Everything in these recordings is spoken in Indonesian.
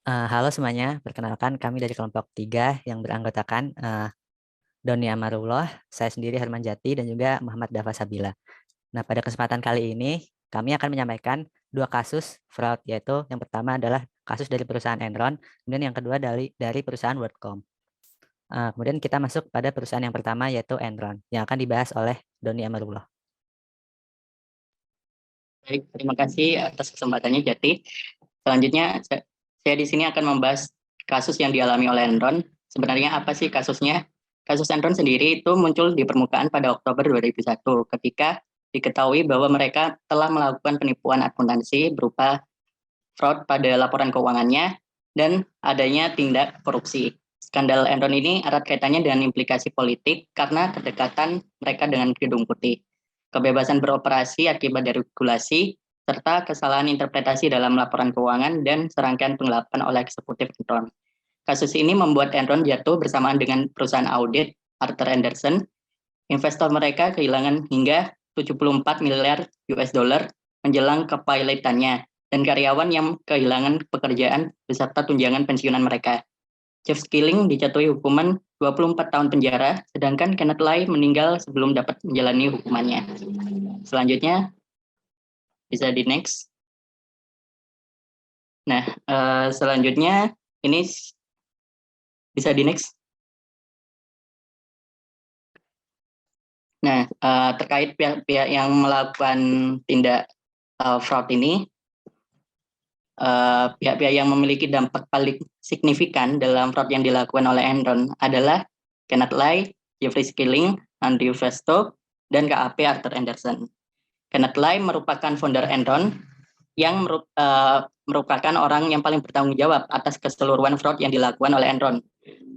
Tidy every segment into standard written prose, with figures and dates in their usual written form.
Halo semuanya, perkenalkan kami dari kelompok 3 yang beranggotakan Doni Amarullah, saya sendiri Herman Jati, dan juga Muhammad Dafa Sabila. Nah, pada kesempatan kali ini, kami akan menyampaikan dua kasus fraud, yaitu yang pertama adalah kasus dari perusahaan Enron, kemudian yang kedua dari perusahaan WorldCom. Kemudian kita masuk pada perusahaan yang pertama, yaitu Enron, yang akan dibahas oleh Doni Amarullah. Baik, terima kasih atas kesempatannya Jati. Selanjutnya, saya di sini akan membahas kasus yang dialami oleh Enron. Sebenarnya apa sih kasusnya? Kasus Enron sendiri itu muncul di permukaan pada Oktober 2001 ketika diketahui bahwa mereka telah melakukan penipuan akuntansi berupa fraud pada laporan keuangannya dan adanya tindak korupsi. Skandal Enron ini erat kaitannya dengan implikasi politik karena kedekatan mereka dengan Gedung Putih, kebebasan beroperasi akibat dari regulasi, serta kesalahan interpretasi dalam laporan keuangan dan serangkaian penggelapan oleh eksekutif Enron. Kasus ini membuat Enron jatuh bersamaan dengan perusahaan audit Arthur Andersen. Investor mereka kehilangan hingga 74 miliar US dollar menjelang kepilotannya dan karyawan yang kehilangan pekerjaan beserta tunjangan pensiunan mereka. Jeff Skilling dijatuhi hukuman 24 tahun penjara, sedangkan Kenneth Lai meninggal sebelum dapat menjalani hukumannya. Selanjutnya, bisa di next. Nah, selanjutnya ini bisa di next. Nah, terkait pihak-pihak yang melakukan tindak fraud ini, pihak-pihak yang memiliki dampak paling signifikan dalam fraud yang dilakukan oleh Enron adalah Kenneth Lai, Jeffrey Skilling, Andrew Festo, dan KAP Arthur Andersen. Kenneth Lai merupakan founder Enron yang merupakan orang yang paling bertanggung jawab atas keseluruhan fraud yang dilakukan oleh Enron.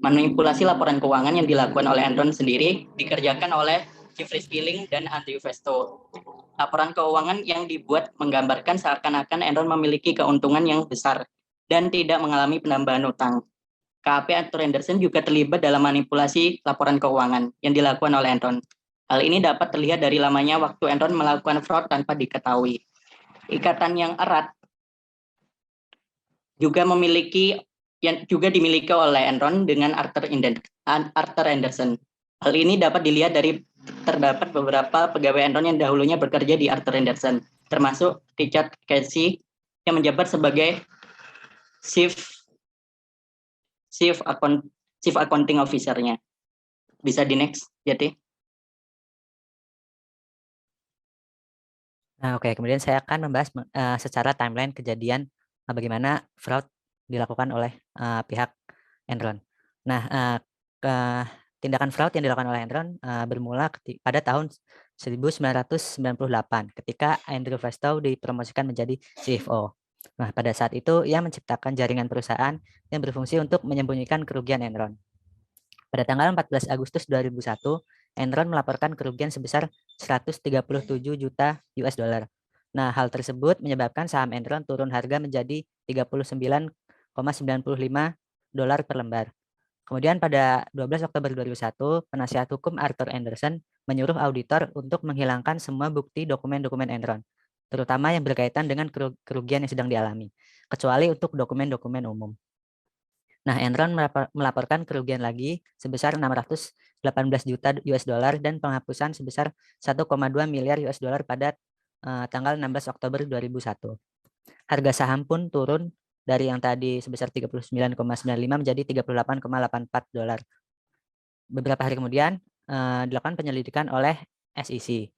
Manipulasi laporan keuangan yang dilakukan oleh Enron sendiri dikerjakan oleh Jeffrey Skilling dan Andrew Festo. Laporan keuangan yang dibuat menggambarkan seakan-akan Enron memiliki keuntungan yang besar dan tidak mengalami penambahan utang. KAP Arthur Andersen juga terlibat dalam manipulasi laporan keuangan yang dilakukan oleh Enron. Hal ini dapat terlihat dari lamanya waktu Enron melakukan fraud tanpa diketahui. Ikatan yang erat juga dimiliki oleh Enron dengan Arthur Andersen. Hal ini dapat dilihat dari terdapat beberapa pegawai Enron yang dahulunya bekerja di Arthur Andersen, termasuk Richard Casey yang menjabat sebagai Chief Accounting Officer-nya. Bisa di next, Jati. Nah, oke, kemudian saya akan membahas secara timeline kejadian bagaimana fraud dilakukan oleh pihak Enron. Nah, tindakan fraud yang dilakukan oleh Enron bermula pada tahun 1998 ketika Andrew Fastow dipromosikan menjadi CFO. Nah, pada saat itu ia menciptakan jaringan perusahaan yang berfungsi untuk menyembunyikan kerugian Enron. Pada tanggal 14 Agustus 2001, Enron melaporkan kerugian sebesar 137 juta US dollar. Nah, hal tersebut menyebabkan saham Enron turun harga menjadi 39,95 dolar per lembar. Kemudian pada 12 Oktober 2001, penasihat hukum Arthur Andersen menyuruh auditor untuk menghilangkan semua bukti dokumen-dokumen Enron, terutama yang berkaitan dengan kerugian yang sedang dialami, kecuali untuk dokumen-dokumen umum. Nah, Enron melaporkan kerugian lagi sebesar 618 juta US dollar dan penghapusan sebesar 1,2 miliar US dollar pada tanggal 16 Oktober 2001. Harga saham pun turun dari yang tadi sebesar 39,95 menjadi 38,84 dolar. Beberapa hari kemudian dilakukan penyelidikan oleh SEC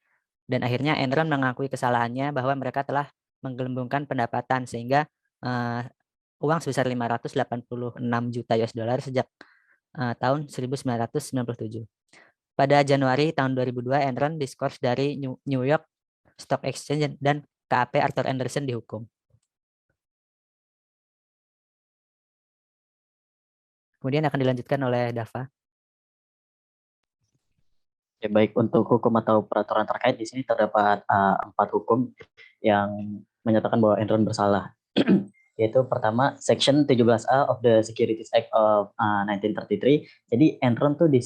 dan akhirnya Enron mengakui kesalahannya bahwa mereka telah menggelembungkan pendapatan sehingga uang sebesar 586 juta US dollar sejak tahun 1997. Pada Januari tahun 2002, Enron diskors dari New York Stock Exchange dan KAP Arthur Andersen dihukum. Kemudian akan dilanjutkan oleh Dava. Ya, baik, untuk hukum atau peraturan terkait di sini terdapat 4 hukum yang menyatakan bahwa Enron bersalah. Yaitu pertama Section 17A of the Securities Act of 1933. Jadi Enron tuh di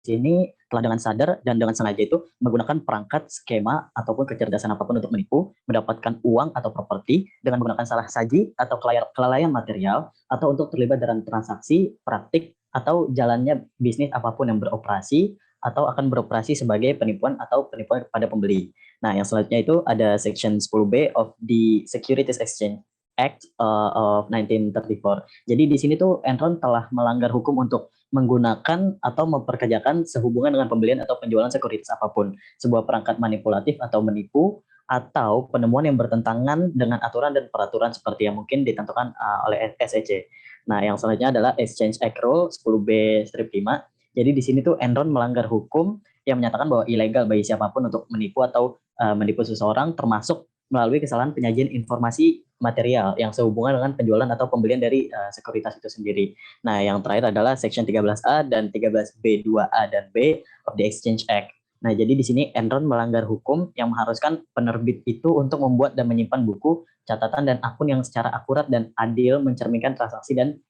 sini telah dengan sadar dan dengan sengaja itu menggunakan perangkat, skema, ataupun kecerdasan apapun untuk menipu, mendapatkan uang atau properti dengan menggunakan salah saji atau kelalaian material, atau untuk terlibat dalam transaksi, praktik, atau jalannya bisnis apapun yang beroperasi, atau akan beroperasi sebagai penipuan atau penipuan kepada pembeli. Nah, yang selanjutnya itu ada Section 10B of the Securities Exchange Act of 1934. Jadi di sini tuh Enron telah melanggar hukum untuk menggunakan atau memperkerjakan sehubungan dengan pembelian atau penjualan sekuritas apapun, sebuah perangkat manipulatif atau menipu, atau penemuan yang bertentangan dengan aturan dan peraturan seperti yang mungkin ditentukan oleh SEC. Nah, yang selanjutnya adalah Exchange Act Rule 10B-5. Jadi di sini tuh Enron melanggar hukum yang menyatakan bahwa ilegal bagi siapapun untuk menipu atau menipu seseorang, termasuk melalui kesalahan penyajian informasi material yang sehubungan dengan penjualan atau pembelian dari sekuritas itu sendiri. Nah, yang terakhir adalah Section 13A dan 13B2A dan B of the Exchange Act. Nah, jadi di sini Enron melanggar hukum yang mengharuskan penerbit itu untuk membuat dan menyimpan buku, catatan, dan akun yang secara akurat dan adil mencerminkan transaksi dan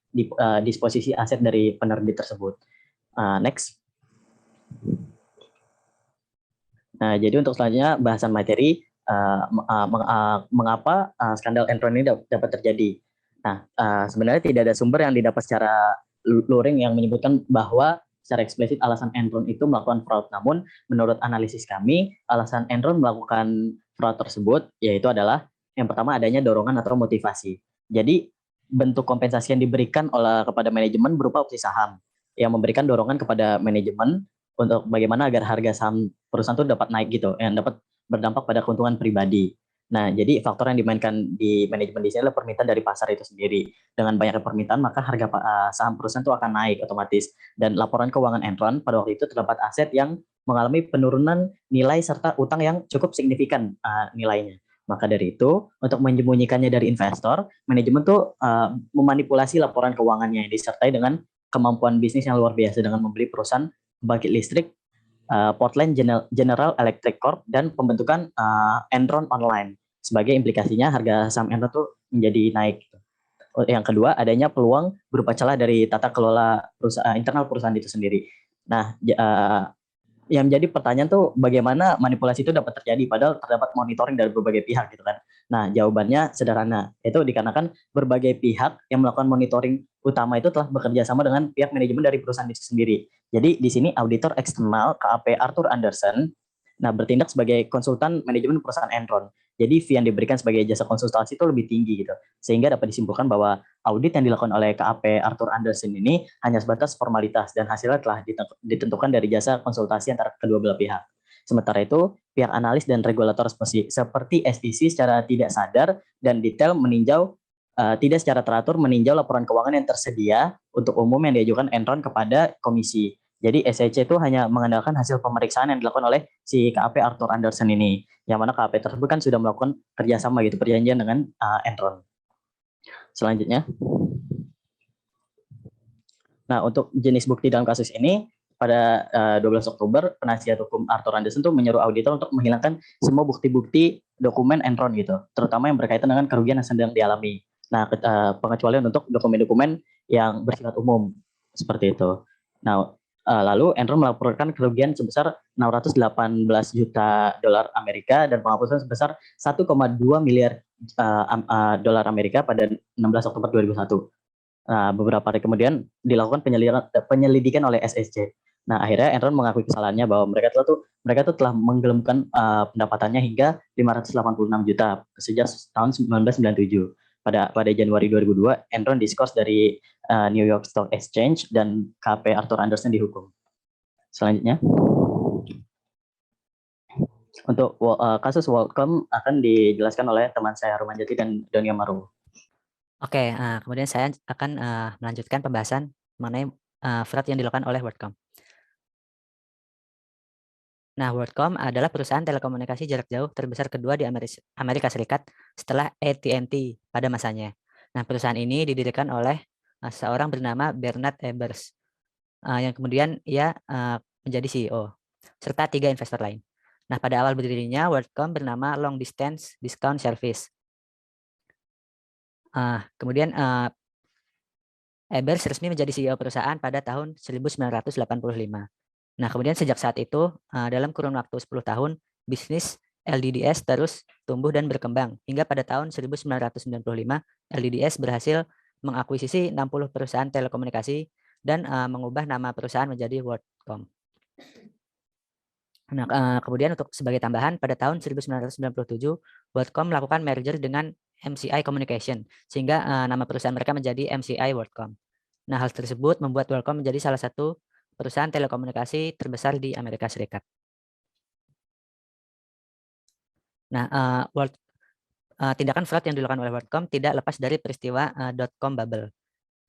disposisi aset dari penerbit tersebut. Next. Nah, jadi untuk selanjutnya bahasan materi mengapa skandal Enron ini dapat terjadi. Nah, sebenarnya tidak ada sumber yang didapat secara luring yang menyebutkan bahwa secara eksplisit alasan Enron itu melakukan fraud. Namun, menurut analisis kami, alasan Enron melakukan fraud tersebut yaitu adalah yang pertama adanya dorongan atau motivasi. Jadi, bentuk kompensasi yang diberikan kepada manajemen berupa opsi saham yang memberikan dorongan kepada manajemen untuk bagaimana agar harga saham perusahaan itu dapat naik gitu, yang dapat berdampak pada keuntungan pribadi. Nah, jadi faktor yang dimainkan di manajemen di sini adalah permintaan dari pasar itu sendiri. Dengan banyaknya permintaan, maka harga saham perusahaan itu akan naik otomatis. Dan laporan keuangan Enron pada waktu itu terdapat aset yang mengalami penurunan nilai serta utang yang cukup signifikan nilainya. Maka dari itu, untuk menyembunyikannya dari investor, manajemen tuh memanipulasi laporan keuangannya yang disertai dengan kemampuan bisnis yang luar biasa dengan membeli perusahaan pembangkit listrik, Portland General Electric Corp, dan pembentukan Enron Online. Sebagai implikasinya harga saham Enron tuh menjadi naik. Yang kedua, adanya peluang berupa celah dari tata kelola internal perusahaan itu sendiri. Nah, yang menjadi pertanyaan tuh bagaimana manipulasi itu dapat terjadi padahal terdapat monitoring dari berbagai pihak gitu kan. Nah, jawabannya sederhana, yaitu dikarenakan berbagai pihak yang melakukan monitoring utama itu telah bekerja sama dengan pihak manajemen dari perusahaan itu sendiri. Jadi di sini auditor eksternal KAP Arthur Andersen bertindak sebagai konsultan manajemen perusahaan Enron. Jadi fee yang diberikan sebagai jasa konsultasi itu lebih tinggi gitu. Sehingga dapat disimpulkan bahwa audit yang dilakukan oleh KAP Arthur Andersen ini hanya sebatas formalitas dan hasilnya telah ditentukan dari jasa konsultasi antara kedua belah pihak. Sementara itu, pihak analis dan regulator seperti SEC secara tidak sadar dan detail tidak secara teratur meninjau laporan keuangan yang tersedia untuk umum yang diajukan Enron kepada komisi. Jadi SEC itu hanya mengandalkan hasil pemeriksaan yang dilakukan oleh si KAP Arthur Andersen ini, yang mana KAP tersebut kan sudah melakukan kerjasama gitu, perjanjian dengan Enron. Selanjutnya, nah untuk jenis bukti dalam kasus ini, pada 12 Oktober, penasihat hukum Arthur Andersen itu menyuruh auditor untuk menghilangkan semua bukti-bukti dokumen Enron gitu, terutama yang berkaitan dengan kerugian yang sedang dialami. Nah, pengecualian untuk dokumen-dokumen yang bersifat umum seperti itu. Nah, lalu Enron melaporkan kerugian sebesar 618 juta dolar Amerika dan penghapusan sebesar 1,2 miliar dolar Amerika pada 16 Oktober 2001. Nah, beberapa hari kemudian dilakukan penyelidikan oleh SEC. Nah, akhirnya Enron mengakui kesalahannya bahwa mereka telah menggelembungkan pendapatannya hingga 586 juta sejak tahun 1997. Pada Januari 2002, Enron diskors dari New York Stock Exchange dan KP Arthur Andersen dihukum. Selanjutnya, untuk kasus WorldCom akan dijelaskan oleh teman saya Ruman Jati dan Doni Amaru. Oke, kemudian saya akan melanjutkan pembahasan mengenai fraud yang dilakukan oleh WorldCom. Nah, WorldCom adalah perusahaan telekomunikasi jarak jauh terbesar kedua di Amerika Serikat setelah AT&T pada masanya. Nah, perusahaan ini didirikan oleh seorang bernama Bernard Ebers, yang kemudian ia menjadi CEO, serta 3 investor lain. Nah, pada awal berdirinya, WorldCom bernama Long Distance Discount Service. Kemudian Ebers resmi menjadi CEO perusahaan pada tahun 1985. Nah, kemudian sejak saat itu, dalam kurun waktu 10 tahun, bisnis LDDS terus tumbuh dan berkembang. Hingga pada tahun 1995, LDDS berhasil mengakuisisi 60 perusahaan telekomunikasi dan mengubah nama perusahaan menjadi WorldCom. Nah, kemudian untuk sebagai tambahan, pada tahun 1997, WorldCom melakukan merger dengan MCI Communication, sehingga nama perusahaan mereka menjadi MCI WorldCom. Nah, hal tersebut membuat WorldCom menjadi salah satu perusahaan telekomunikasi terbesar di Amerika Serikat. Nah, tindakan fraud yang dilakukan oleh WorldCom tidak lepas dari peristiwa dot-com bubble.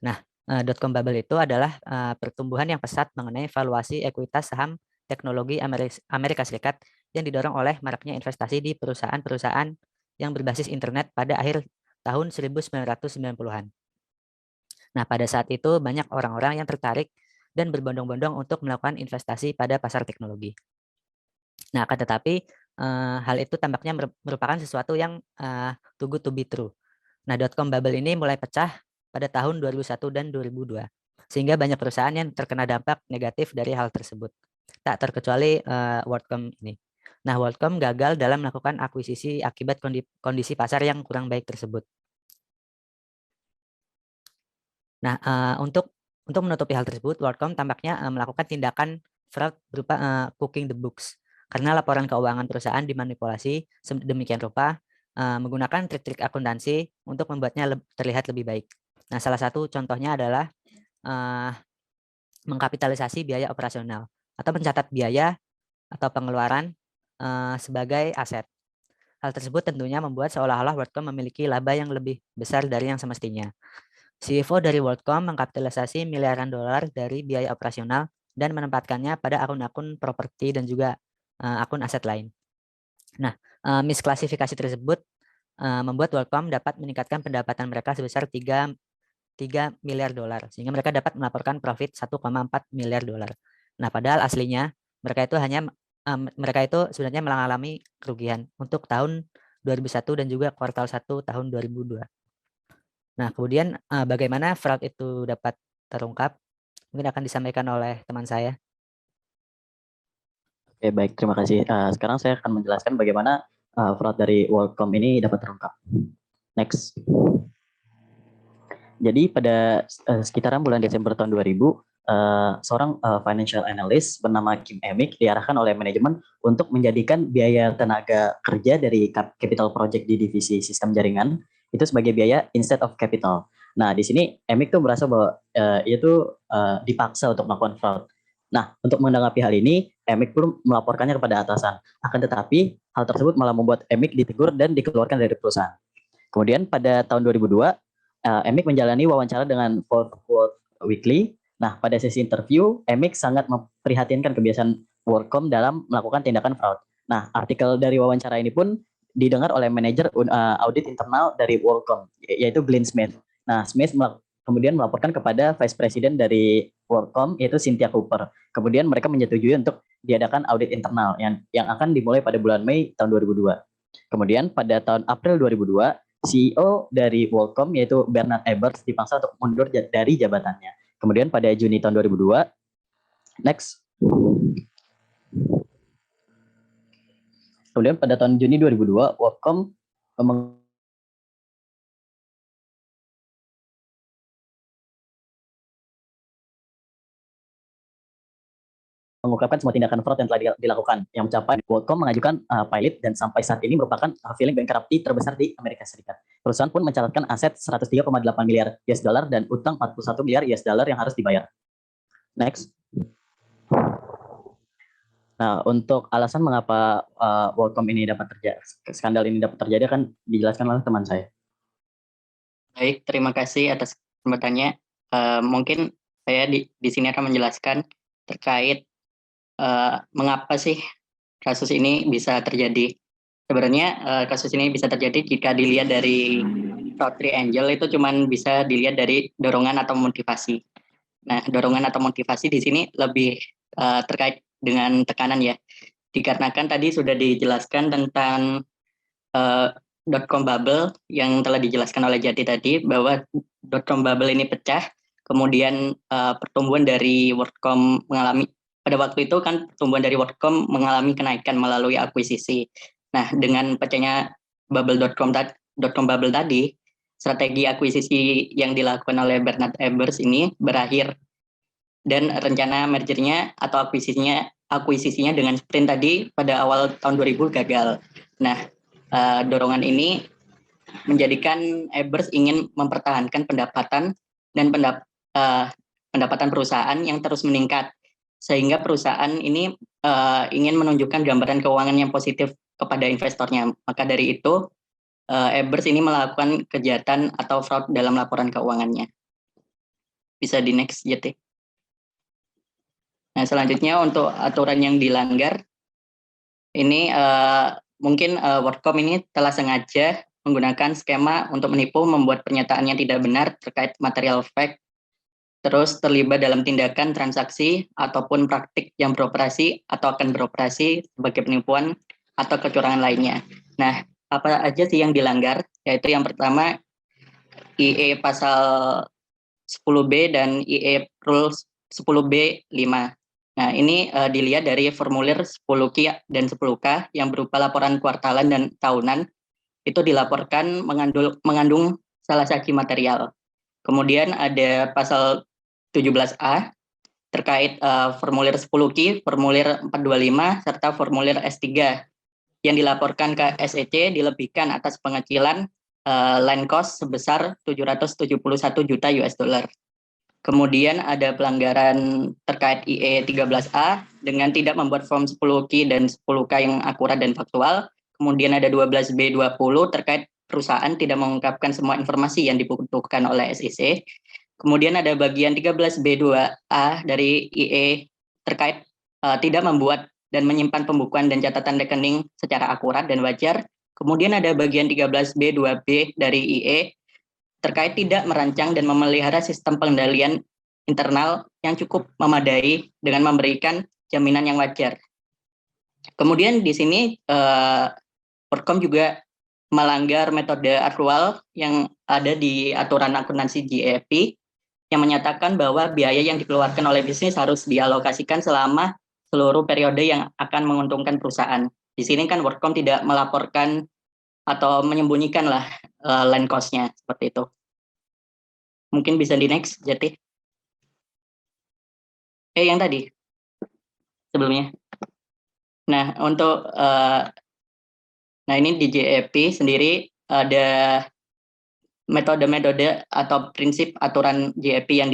Nah, dot-com bubble itu adalah pertumbuhan yang pesat mengenai valuasi ekuitas saham teknologi Amerika Serikat yang didorong oleh maraknya investasi di perusahaan-perusahaan yang berbasis internet pada akhir tahun 1990-an. Nah, pada saat itu banyak orang-orang yang tertarik dan berbondong-bondong untuk melakukan investasi pada pasar teknologi. Nah, akan tetapi hal itu tampaknya merupakan sesuatu yang too good to be true. Nah, dot-com bubble ini mulai pecah pada tahun 2001 dan 2002, sehingga banyak perusahaan yang terkena dampak negatif dari hal tersebut. Tak terkecuali WorldCom ini. Nah, WorldCom gagal dalam melakukan akuisisi akibat kondisi pasar yang kurang baik tersebut. Nah, untuk menutupi hal tersebut, WorldCom tampaknya melakukan tindakan fraud berupa cooking the books, karena laporan keuangan perusahaan dimanipulasi sedemikian rupa menggunakan trik-trik akuntansi untuk membuatnya terlihat lebih baik. Nah, salah satu contohnya adalah mengkapitalisasi biaya operasional atau mencatat biaya atau pengeluaran sebagai aset. Hal tersebut tentunya membuat seolah-olah WorldCom memiliki laba yang lebih besar dari yang semestinya. CFO dari WorldCom mengkapitalisasi miliaran dolar dari biaya operasional dan menempatkannya pada akun-akun properti dan juga akun aset lain. Nah, misklasifikasi tersebut membuat WorldCom dapat meningkatkan pendapatan mereka sebesar 3 miliar dolar, sehingga mereka dapat melaporkan profit 1,4 miliar dolar. Nah, padahal aslinya mereka itu sebenarnya mengalami kerugian untuk tahun 2001 dan juga kuartal 1 tahun 2002. Nah, kemudian bagaimana fraud itu dapat terungkap? Mungkin akan disampaikan oleh teman saya. Oke, baik, terima kasih. Sekarang saya akan menjelaskan bagaimana fraud dari WorldCom ini dapat terungkap. Next. Jadi pada sekitaran bulan Desember tahun 2000, seorang financial analyst bernama Kim Emick diarahkan oleh manajemen untuk menjadikan biaya tenaga kerja dari capital project di divisi sistem jaringan itu sebagai biaya instead of capital. Nah, di sini Emick tuh merasa bahwa ia tuh dipaksa untuk melakukan fraud. Nah, untuk menanggapi hal ini, Emick pun melaporkannya kepada atasan. Akan tetapi, hal tersebut malah membuat Emick ditegur dan dikeluarkan dari perusahaan. Kemudian pada tahun 2002, Emick menjalani wawancara dengan Forbes Weekly. Nah, pada sesi interview, Emick sangat memprihatinkan kebiasaan WorldCom dalam melakukan tindakan fraud. Nah, artikel dari wawancara ini pun didengar oleh manajer audit internal dari WorldCom, yaitu Glenn Smith. Nah, Smith kemudian melaporkan kepada Vice President dari WorldCom, yaitu Cynthia Cooper. Kemudian mereka menyetujui untuk diadakan audit internal yang akan dimulai pada bulan Mei tahun 2002. Kemudian pada tahun April 2002, CEO dari WorldCom yaitu Bernard Ebbers dipaksa untuk mundur dari jabatannya. Kemudian pada Juni tahun 2002, next. Kemudian pada tahun Juni 2002, WorldCom mengungkapkan semua tindakan fraud yang telah dilakukan, yang mencapai WorldCom mengajukan pilot dan sampai saat ini merupakan filing bankruptcy terbesar di Amerika Serikat. Perusahaan pun mencatatkan aset 103,8 miliar US dollar dan utang 41 miliar US dollar yang harus dibayar. Next. Nah, untuk alasan mengapa WorldCom ini dapat terjadi, skandal ini dapat terjadi akan dijelaskan oleh teman saya. Baik, terima kasih atas kesempatannya. Mungkin saya di sini akan menjelaskan terkait mengapa sih kasus ini bisa terjadi. Sebenarnya kasus ini bisa terjadi jika dilihat dari fraud triangle itu cuma bisa dilihat dari dorongan atau motivasi. Nah, dorongan atau motivasi di sini lebih terkait dengan tekanan ya. Dikarenakan tadi sudah dijelaskan tentang dot-com bubble yang telah dijelaskan oleh Jati tadi, bahwa dot-com bubble ini pecah, kemudian pertumbuhan dari WorldCom mengalami pada waktu itu kan pertumbuhan dari WorldCom mengalami kenaikan melalui akuisisi. Nah, dengan pecahnya bubble.com bubble tadi, strategi akuisisi yang dilakukan oleh Bernard Ebbers ini berakhir, dan rencana mergernya atau akuisisinya dengan Sprint tadi pada awal tahun 2000 gagal. Nah, dorongan ini menjadikan Ebbers ingin mempertahankan pendapatan dan pendapatan perusahaan yang terus meningkat, sehingga perusahaan ini ingin menunjukkan gambaran keuangan yang positif kepada investornya. Maka dari itu, Ebbers ini melakukan kejahatan atau fraud dalam laporan keuangannya. Bisa di next, JT. Nah, selanjutnya untuk aturan yang dilanggar, ini mungkin WorldCom ini telah sengaja menggunakan skema untuk menipu, membuat pernyataan yang tidak benar terkait material fact, terus terlibat dalam tindakan transaksi ataupun praktik yang beroperasi atau akan beroperasi sebagai penipuan atau kecurangan lainnya. Nah, apa aja sih yang dilanggar? Yaitu yang pertama, IE pasal 10B dan IE Rules 10B 5. Nah, ini dilihat dari formulir 10Q dan 10K yang berupa laporan kuartalan dan tahunan, itu dilaporkan mengandung salah satu material. Kemudian ada pasal 17A terkait formulir 10Q, formulir 425, serta formulir S3 yang dilaporkan ke SEC dilebihkan atas pengecilan line cost sebesar 771 juta US dollar. Kemudian ada pelanggaran terkait IE 13A dengan tidak membuat form 10Q dan 10K yang akurat dan faktual. Kemudian ada 12B20 terkait perusahaan tidak mengungkapkan semua informasi yang dibutuhkan oleh SEC. Kemudian ada bagian 13B2A dari IE terkait tidak membuat dan menyimpan pembukuan dan catatan rekening secara akurat dan wajar. Kemudian ada bagian 13B2B dari IE terkait tidak merancang dan memelihara sistem pengendalian internal yang cukup memadai dengan memberikan jaminan yang wajar. Kemudian di sini WorldCom juga melanggar metode akrual yang ada di aturan akuntansi GAAP yang menyatakan bahwa biaya yang dikeluarkan oleh bisnis harus dialokasikan selama seluruh periode yang akan menguntungkan perusahaan. Di sini kan WorldCom tidak melaporkan atau menyembunyikan lah line cost-nya seperti itu. Mungkin bisa di next, Jati. Yang tadi sebelumnya. Nah, untuk nah ini di JEP sendiri ada metode-metode atau prinsip aturan JEP yang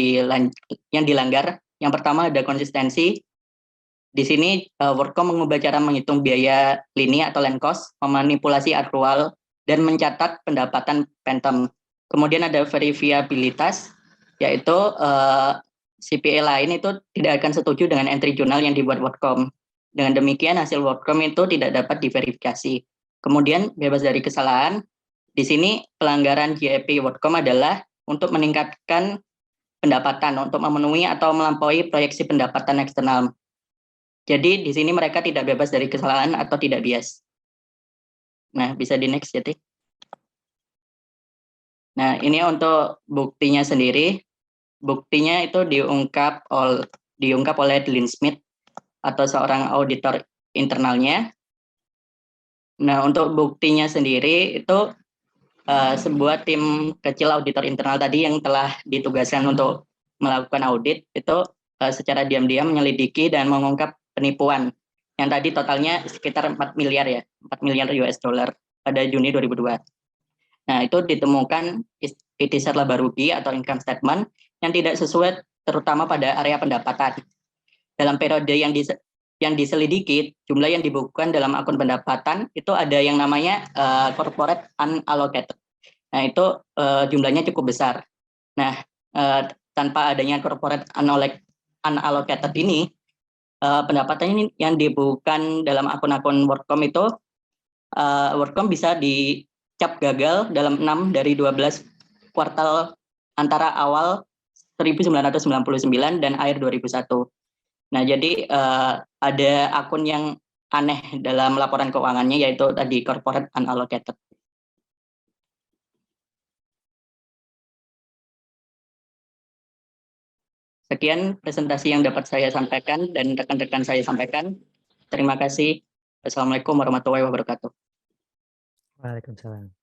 dilanggar. Yang pertama ada konsistensi. Di sini WorldCom mengubah cara menghitung biaya lini atau line cost, memanipulasi akrual, dan mencatat pendapatan phantom. Kemudian ada verifiabilitas, yaitu CPA lain itu tidak akan setuju dengan entry jurnal yang dibuat WorldCom. Dengan demikian hasil WorldCom itu tidak dapat diverifikasi. Kemudian bebas dari kesalahan. Di sini pelanggaran JEP WorldCom adalah untuk meningkatkan pendapatan, untuk memenuhi atau melampaui proyeksi pendapatan eksternal. Jadi di sini mereka tidak bebas dari kesalahan atau tidak bias. Nah, bisa di next, Jati. Nah, ini untuk buktinya sendiri. Buktinya itu diungkap oleh Dean Smith atau seorang auditor internalnya. Nah, untuk buktinya sendiri itu sebuah tim kecil auditor internal tadi yang telah ditugaskan untuk melakukan audit itu secara diam-diam menyelidiki dan mengungkap penipuan yang tadi totalnya sekitar 4 miliar ya, 4 miliar US dollar pada Juni 2002. Nah, itu ditemukan ikhtisar laba rugi atau income statement yang tidak sesuai terutama pada area pendapatan. Dalam periode yang diselidiki, jumlah yang dibukukan dalam akun pendapatan itu ada yang namanya corporate unallocated. Nah, itu jumlahnya cukup besar. Nah, tanpa adanya corporate unallocated ini, pendapatan ini yang dibukukan dalam akun-akun WorldCom itu, WorldCom bisa dicap gagal dalam 6 dari 12 kuartal antara awal 1999 dan akhir 2001. Nah, jadi ada akun yang aneh dalam laporan keuangannya, yaitu tadi corporate unallocated. Sekian presentasi yang dapat saya sampaikan dan rekan-rekan saya sampaikan. Terima kasih. Assalamualaikum warahmatullahi wabarakatuh. Waalaikumsalam.